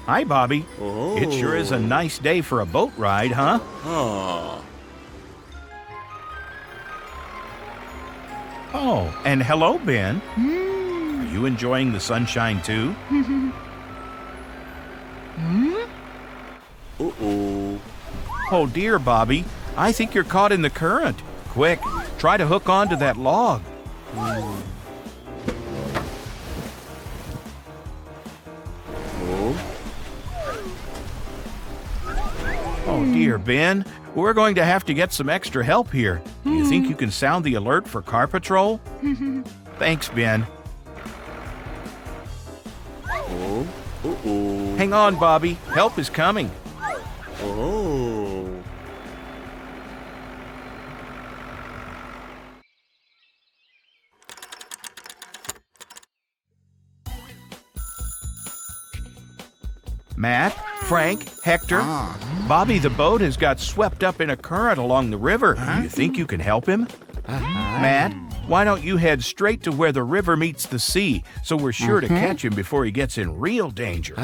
Hi, Bobby. Oh. It sure is a nice day for a boat ride, huh? Oh, and hello, Ben. Are you enjoying the sunshine too? Uh-oh. Oh dear, Bobby. I think you're caught in the current. Quick, try to hook onto that log. Oh dear, Ben. We're going to have to get some extra help here. Do you think you can sound the alert for car patrol? Thanks, Ben. Oh. Uh-oh. Hang on, Bobby. Help is coming. Oh. Matt, Frank, Hector, Bobby the boat has got swept up in a current along the river. Do you think you can help him? Matt, why don't you head straight to where the river meets the sea so we're sure to catch him before he gets in real danger?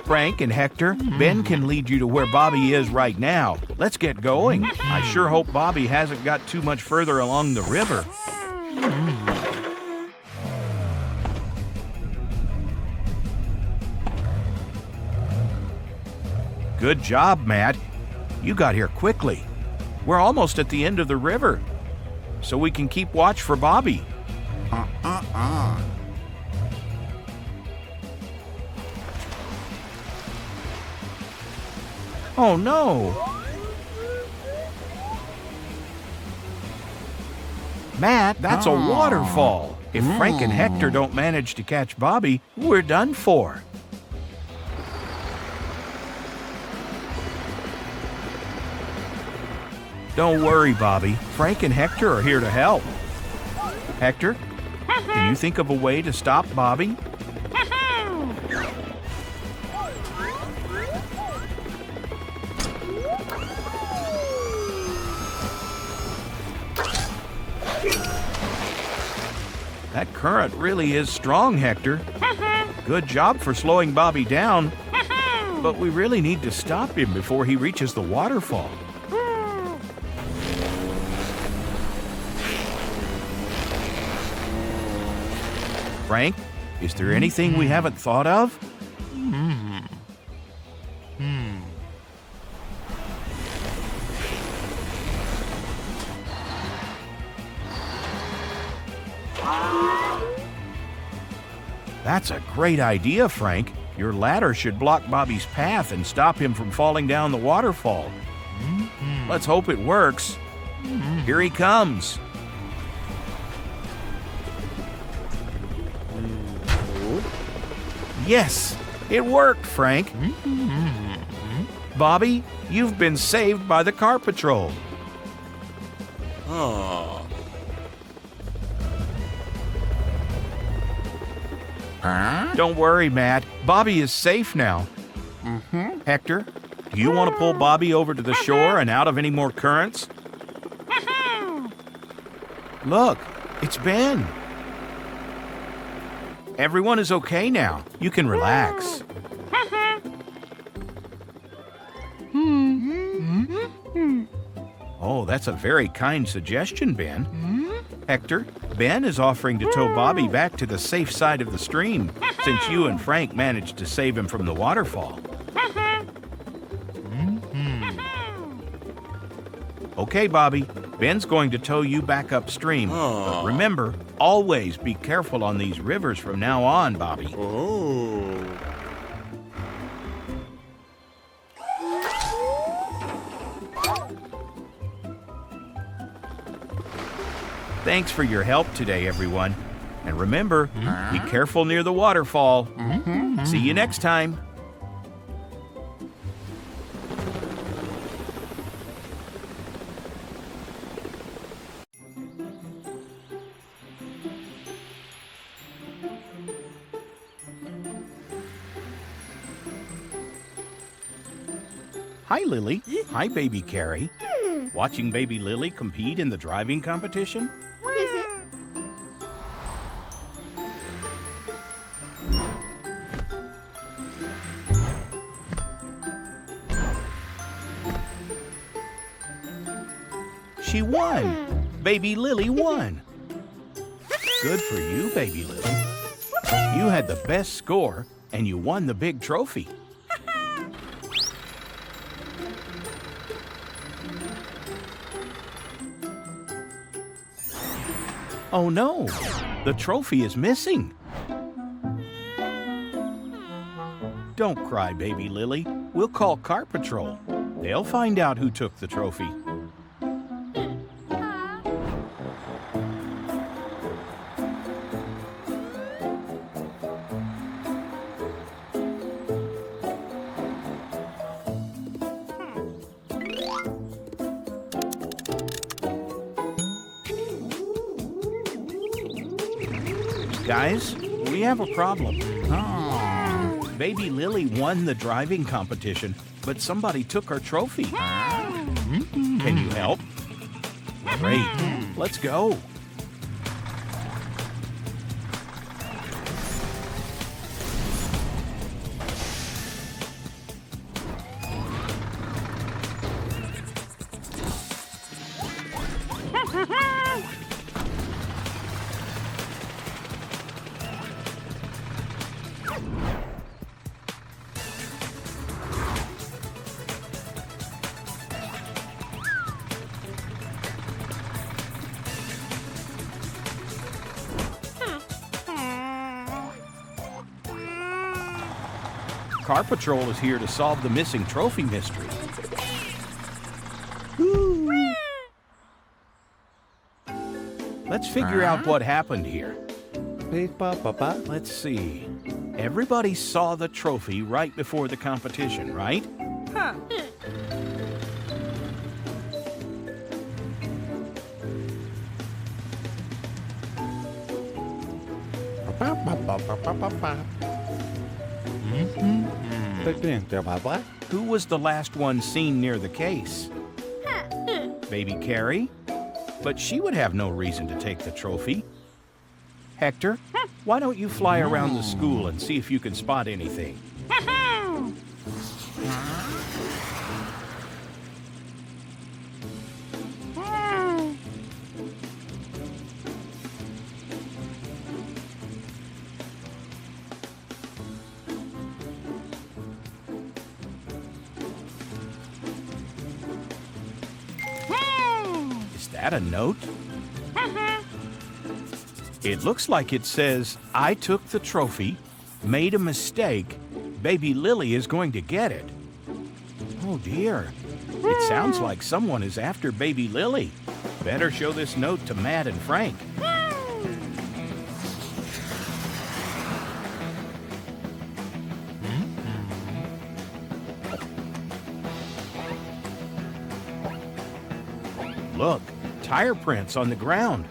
Frank and Hector, Ben can lead you to where Bobby is right now. Let's get going. I sure hope Bobby hasn't got too much further along the river. Good job, Matt. You got here quickly. We're almost at the end of the river, so we can keep watch for Bobby. Oh no! Matt, that's a waterfall. If Frank and Hector don't manage to catch Bobby, we're done for. Don't worry, Bobby. Frank and Hector are here to help. Hector, can you think of a way to stop Bobby? That current really is strong, Hector. Good job for slowing Bobby down. But we really need to stop him before he reaches the waterfall. Frank, is there anything we haven't thought of? That's a great idea, Frank. Your ladder should block Bobby's path and stop him from falling down the waterfall. Let's hope it works. Here he comes. Yes, it worked, Frank. Bobby, you've been saved by the car patrol. Don't worry, Matt. Bobby is safe now. Hector, do you want to pull Bobby over to the shore and out of any more currents? Look, it's Ben. Everyone is okay now. You can relax. Oh, that's a very kind suggestion, Ben. Hector, Ben is offering to tow Bobby back to the safe side of the stream, since you and Frank managed to save him from the waterfall. Okay, Bobby, Ben's going to tow you back upstream. But remember, always be careful on these rivers from now on, Bobby. Thanks for your help today, everyone. And remember, be careful near the waterfall. See you next time. Hi, Lily. Hi, baby Carrie. Watching baby Lily compete in the driving competition? She won! Baby Lily won! Good for you, Baby Lily. You had the best score, and you won the big trophy. Oh no! The trophy is missing! Don't cry, Baby Lily. We'll call Car Patrol. They'll find out who took the trophy. Guys, we have a problem. Baby Lily won the driving competition, but somebody took her trophy. Can you help? Great. Let's go. Car Patrol is here to solve the missing trophy mystery. Let's figure out what happened here. Let's see. Everybody saw the trophy right before the competition, right? Who was the last one seen near the case? Baby Carrie? But she would have no reason to take the trophy. Hector, why don't you fly around the school and see if you can spot anything? Is that a note? It looks like it says, I took the trophy, made a mistake, Baby Lily is going to get it. Oh dear, it sounds like someone is after Baby Lily. Better show this note to Matt and Frank. Look, tire prints on the ground.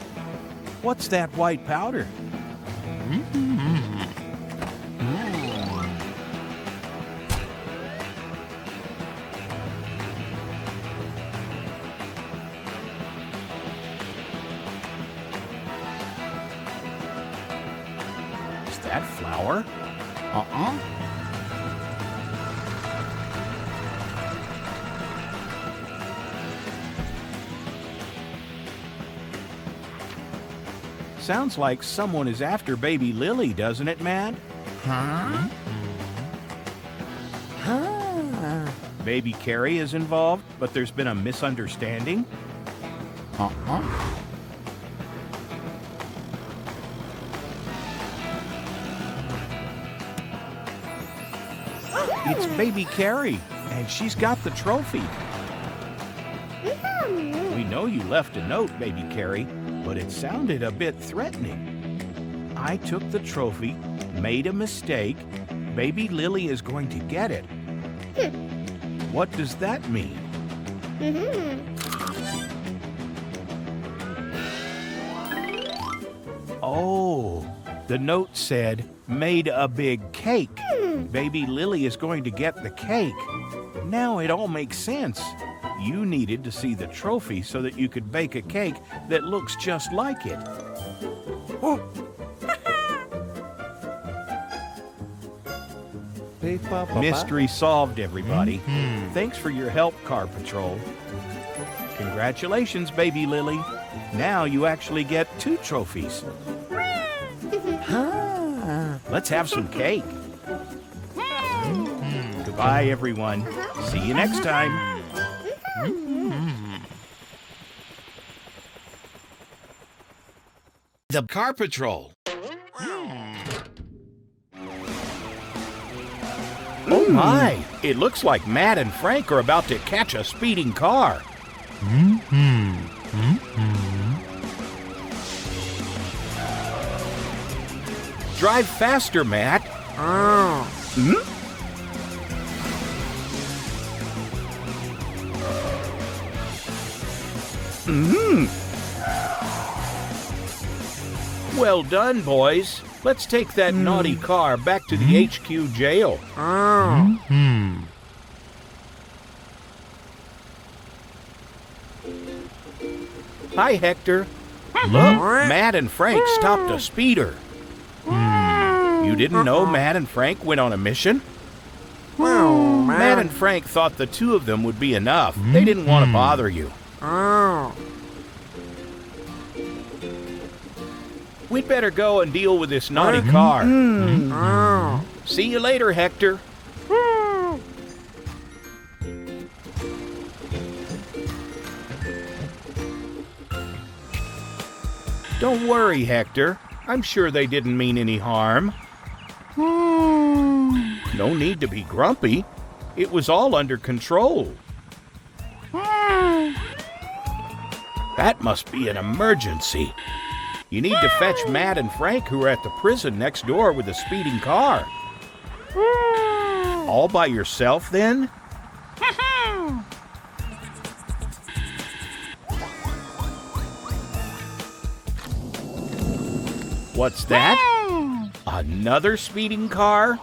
What's that white powder? Is that flour? Sounds like someone is after Baby Lily, doesn't it, Matt? Baby Carrie is involved, but there's been a misunderstanding? It's Baby Carrie, and she's got the trophy. We know you left a note, Baby Carrie, but it sounded a bit threatening. I took the trophy, made a mistake, Baby Lily is going to get it. What does that mean? Oh, the note said, made a big cake. Baby Lily is going to get the cake. Now it all makes sense. You needed to see the trophy so that you could bake a cake that looks just like it. Mystery solved, everybody. Thanks for your help, Car Patrol. Congratulations, baby Lily. Now you actually get 2 trophies. Let's have some cake. Goodbye, everyone. See you next time. The Car Patrol. Oh my! It looks like Matt and Frank are about to catch a speeding car. Drive faster, Matt. Well done, boys. Let's take that naughty car back to the HQ jail. Hi, Hector. Look, Matt and Frank stopped a speeder. You didn't know Matt and Frank went on a mission? Matt and Frank thought the 2 of them would be enough. They didn't want to bother you. We'd better go and deal with this naughty car. See you later, Hector. Don't worry, Hector. I'm sure they didn't mean any harm. No need to be grumpy. It was all under control. That must be an emergency. You need to fetch Matt and Frank, who are at the prison next door with a speeding car. All by yourself, then? What's that? Another speeding car?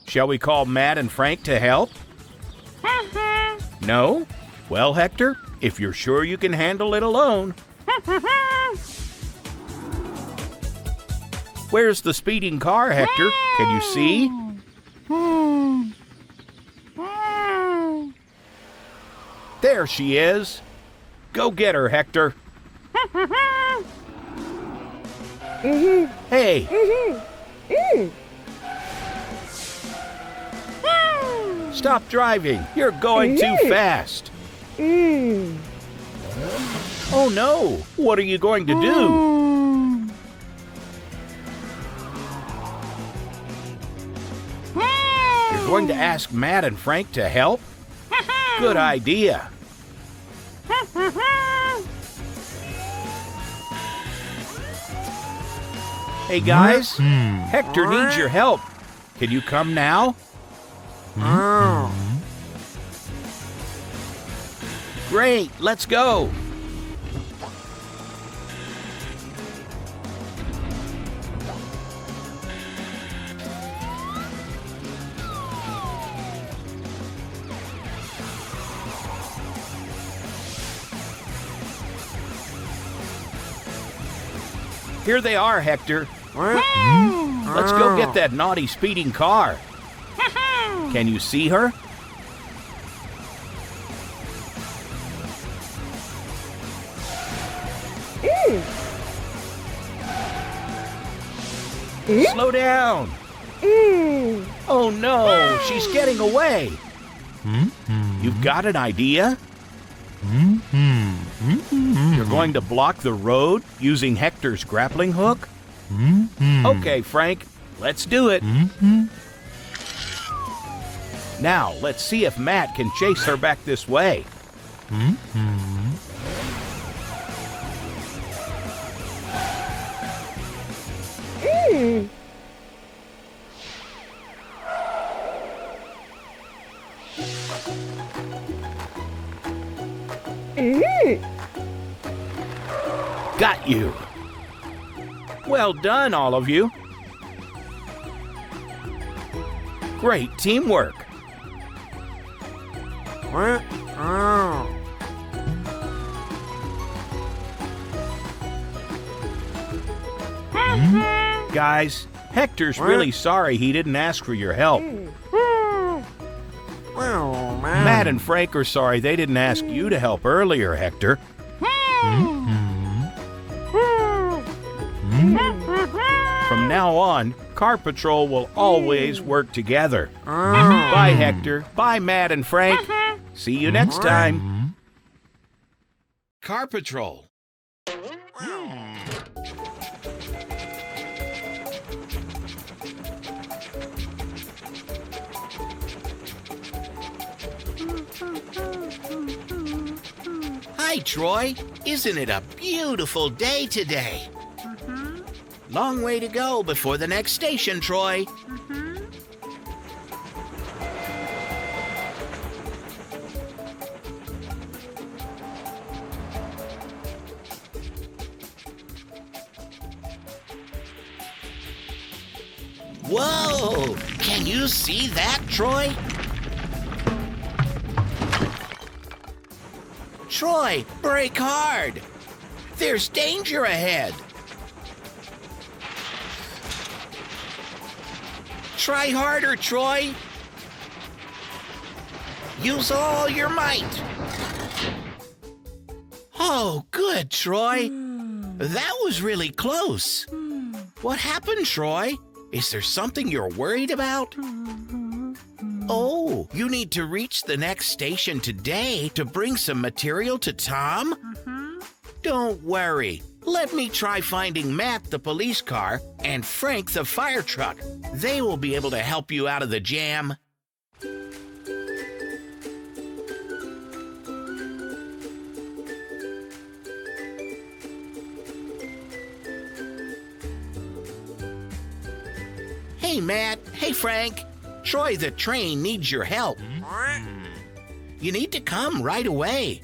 Shall we call Matt and Frank to help? No? Well, Hector, if you're sure you can handle it alone. Where's the speeding car, Hector? Can you see? There she is. Go get her, Hector. Hey. Stop driving. You're going too fast. Oh no. What are you going to do? You're going to ask Matt and Frank to help? Good idea. Hey guys, Hector needs your help. Can you come now? Great, let's go. Here they are, Hector. Let's go get that naughty speeding car. Can you see her? Slow down. Oh no, she's getting away. You've got an idea? You're going to block the road using Hector's grappling hook? Okay, Frank, let's do it. Now, let's see if Matt can chase her back this way. Got you. Well done, all of you. Great teamwork. Guys, Hector's really sorry he didn't ask for your help. Matt and Frank are sorry they didn't ask you to help earlier, Hector. From now on, Car Patrol will always work together. Bye, Hector. Bye, Matt and Frank. See you next time. Car Patrol. Hi, Troy. Isn't it a beautiful day today? Long way to go before the next station, Troy. Whoa! Can you see that, Troy? Troy, brake hard! There's danger ahead! Try harder, Troy! Use all your might! Oh, good, Troy! That was really close! What happened, Troy? Is there something you're worried about? Oh, you need to reach the next station today to bring some material to Tom? Don't worry. Let me try finding Matt the police car and Frank the fire truck. They will be able to help you out of the jam. Hey, Matt. Hey, Frank. Troy the train needs your help. You need to come right away.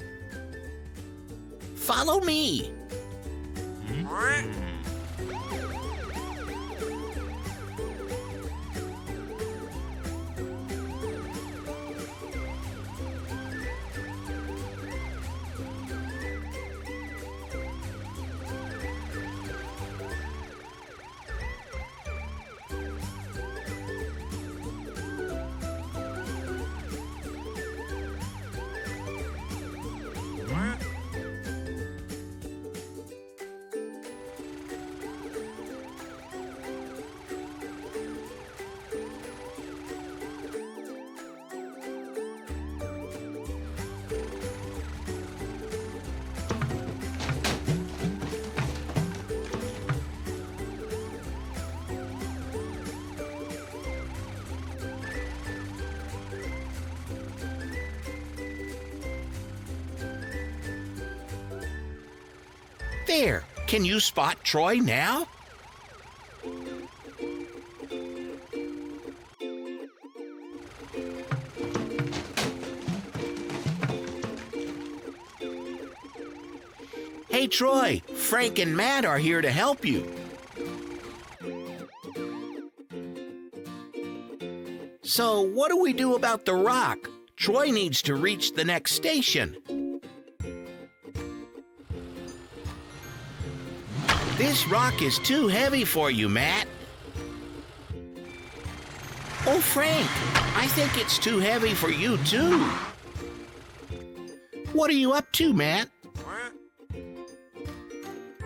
Follow me. There, can you spot Troy now? Hey, Troy, Frank and Matt are here to help you. So, what do we do about the rock? Troy needs to reach the next station. This rock is too heavy for you, Matt. Oh, Frank, I think it's too heavy for you, too. What are you up to, Matt?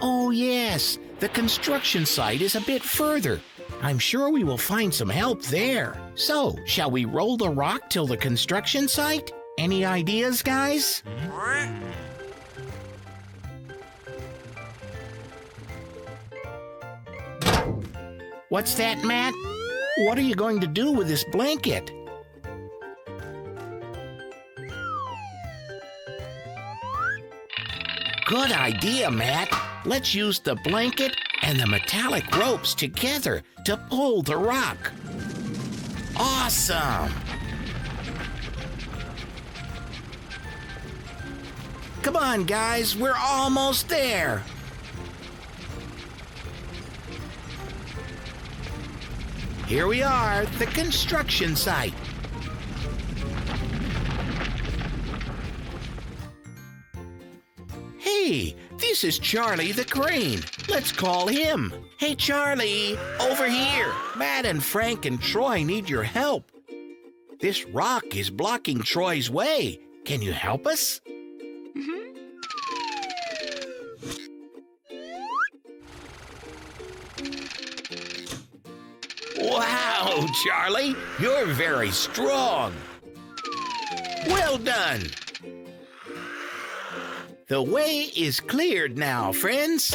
Oh, yes, the construction site is a bit further. I'm sure we will find some help there. So, shall we roll the rock till the construction site? Any ideas, guys? What's that, Matt? What are you going to do with this blanket? Good idea, Matt. Let's use the blanket and the metallic ropes together to pull the rock. Awesome! Come on, guys, we're almost there. Here we are, the construction site. Hey, this is Charlie the crane. Let's call him. Hey, Charlie, over here. Matt and Frank and Troy need your help. This rock is blocking Troy's way. Can you help us? Wow, Charlie, you're very strong. Well done. The way is cleared now, friends.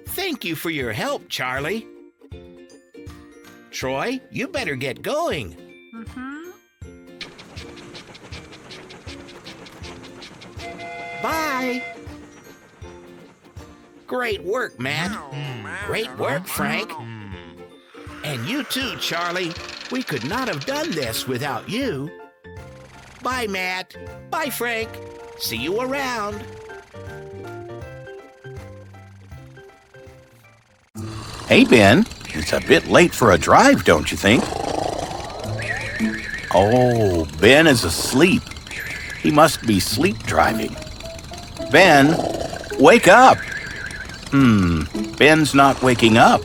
Thank you for your help, Charlie. Troy, you better get going. Bye. Great work, Matt. Great work, Frank. And you too, Charlie. We could not have done this without you. Bye, Matt. Bye, Frank. See you around. Hey, Ben. It's a bit late for a drive, don't you think? Oh, Ben is asleep. He must be sleep driving. Ben, wake up. Ben's not waking up.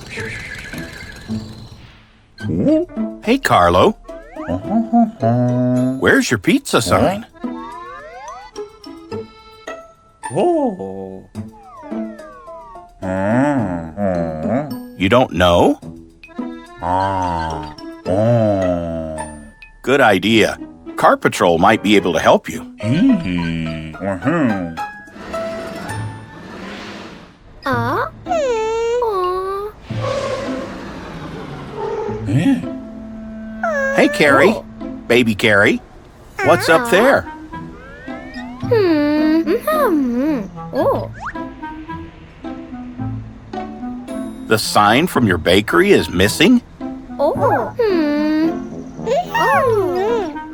Hey, Carlo. Where's your pizza sign? You don't know? Good idea. Car Patrol might be able to help you. Hey, Carrie. Baby Carrie. What's up there? The sign from your bakery is missing?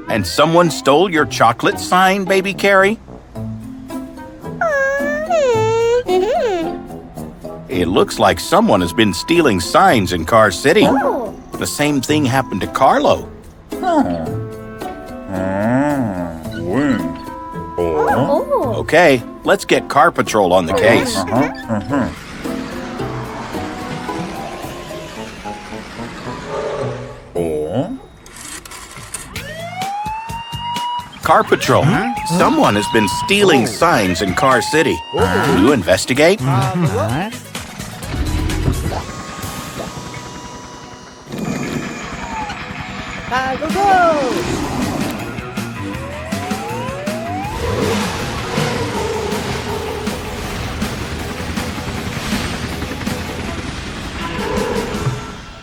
And someone stole your chocolate sign, Baby Carrie? It looks like someone has been stealing signs in Car City. The same thing happened to Carlo. Okay, let's get Car Patrol on the case. Car Patrol, someone has been stealing signs in Car City. Will you investigate?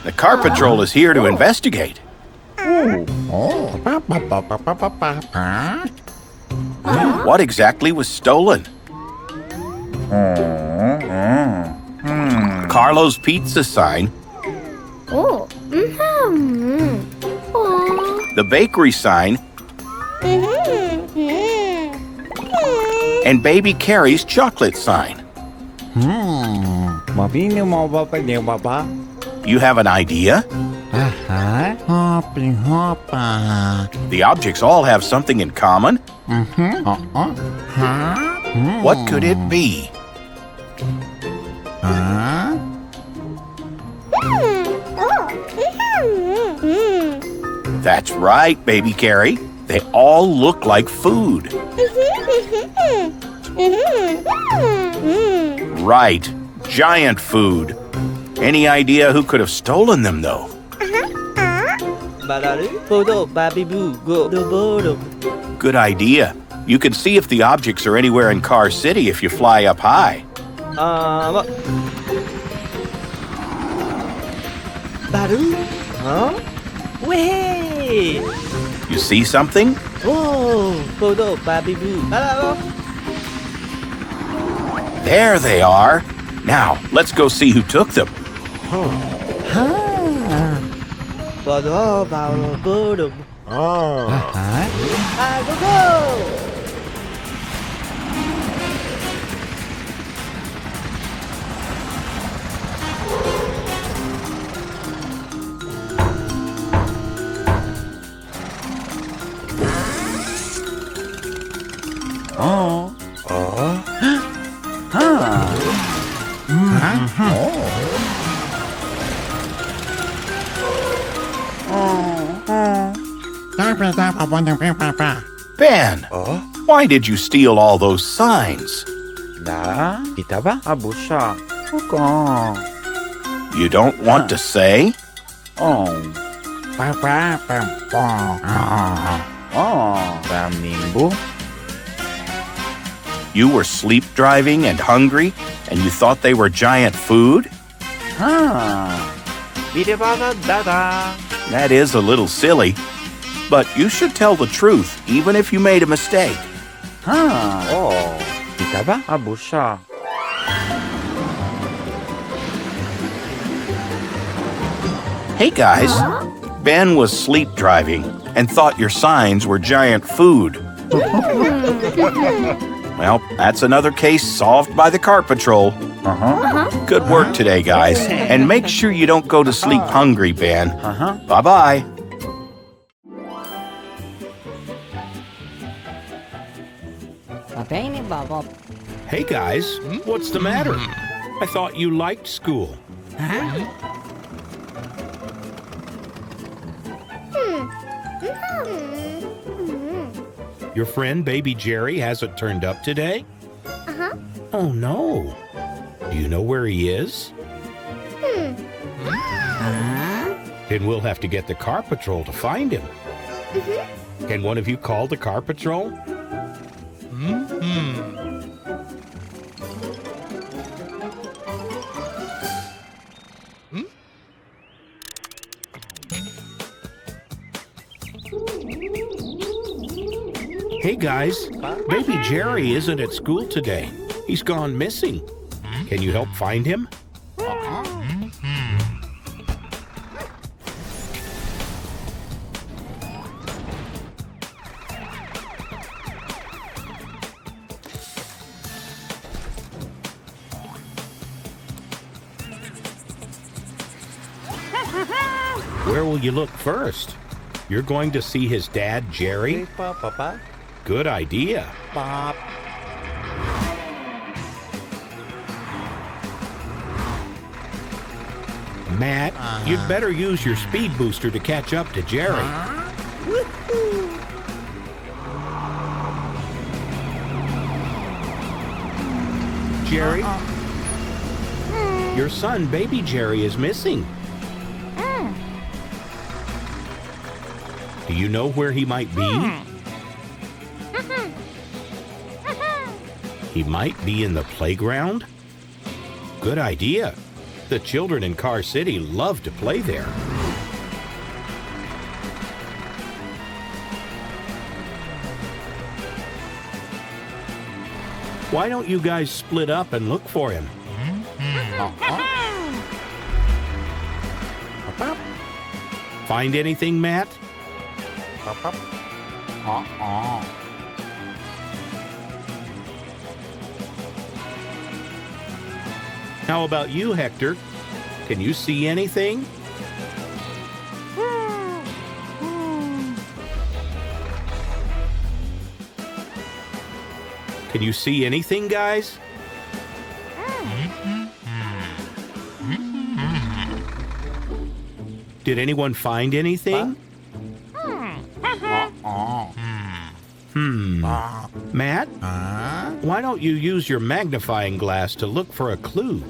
The Car Patrol is here to investigate. What exactly was stolen? Carlo's pizza sign. The bakery sign. And Baby Carrie's chocolate sign. You have an idea? The objects all have something in common. What could it be? That's right, Baby Carrie. They all look like food. Right, giant food. Any idea who could have stolen them, though? Good idea. You can see if the objects are anywhere in Car City if you fly up high. You see something? There they are. Now, let's go see who took them. Ben, why did you steal all those signs? 나 믿어봐 아부샤 그거 You don't want to say? 대한민국 You were sleep driving and hungry, and you thought they were giant food? 미래받았다다 That is a little silly. But you should tell the truth, even if you made a mistake. 믿어봐 아부샤 Hey guys, Ben was sleep driving and thought your signs were giant food. Well, that's another case solved by the car patrol. Good work today, guys. And make sure you don't go to sleep hungry, Ben. Bye-bye. Hey guys, what's the matter? I thought you liked school. Your friend Baby Jerry hasn't turned up today? Oh no. Do you know where he is? Then we'll have to get the car patrol to find him. Can one of you call the car patrol? Hey guys, Baby Jerry isn't at school today. He's gone missing. Can you help find him? Where will you look first? You're going to see his dad, Jerry? Good idea. Matt, you'd better use your speed booster to catch up to Jerry. Jerry? Your son, Baby Jerry, is missing. Do you know where he might be? He might be in the playground? Good idea. The children in Car City love to play there. Why don't you guys split up and look for him? Find anything, Matt? How about you, Hector? Can you see anything? Can you see anything, guys? Did anyone find anything? Matt? Why don't you use your magnifying glass to look for a clue?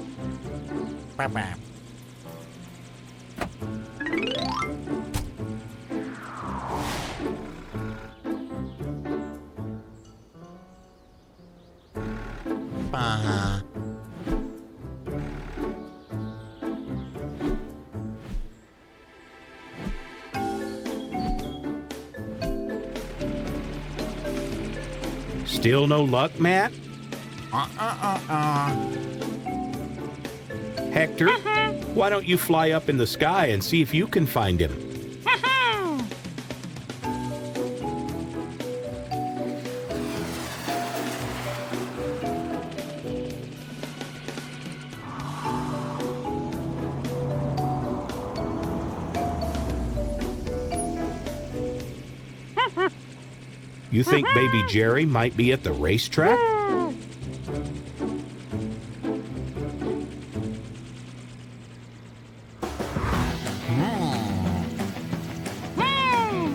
Still no luck, Matt? Hector, why don't you fly up in the sky and see if you can find him? You think Baby Jerry might be at the racetrack?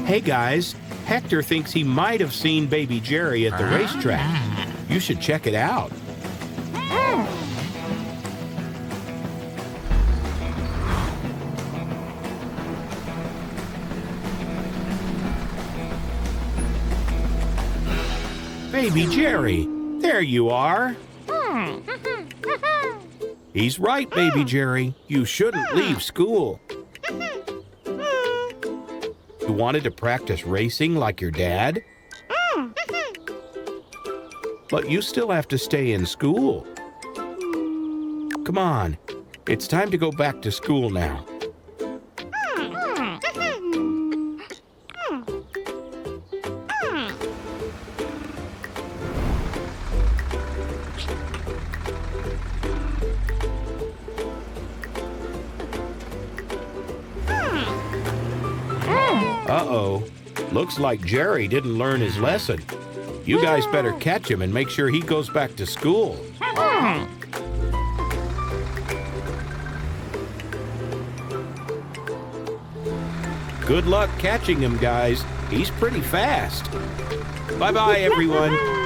Hey guys, Hector thinks he might have seen baby Jerry at the racetrack. You should check it out. Baby Jerry, there you are. He's right, baby Jerry. You shouldn't leave school. You wanted to practice racing like your dad? But you still have to stay in school. Come on, it's time to go back to school now. Uh-oh. Looks like Jerry didn't learn his lesson. You guys better catch him and make sure he goes back to school. Good luck catching him, guys. He's pretty fast. Bye-bye, everyone.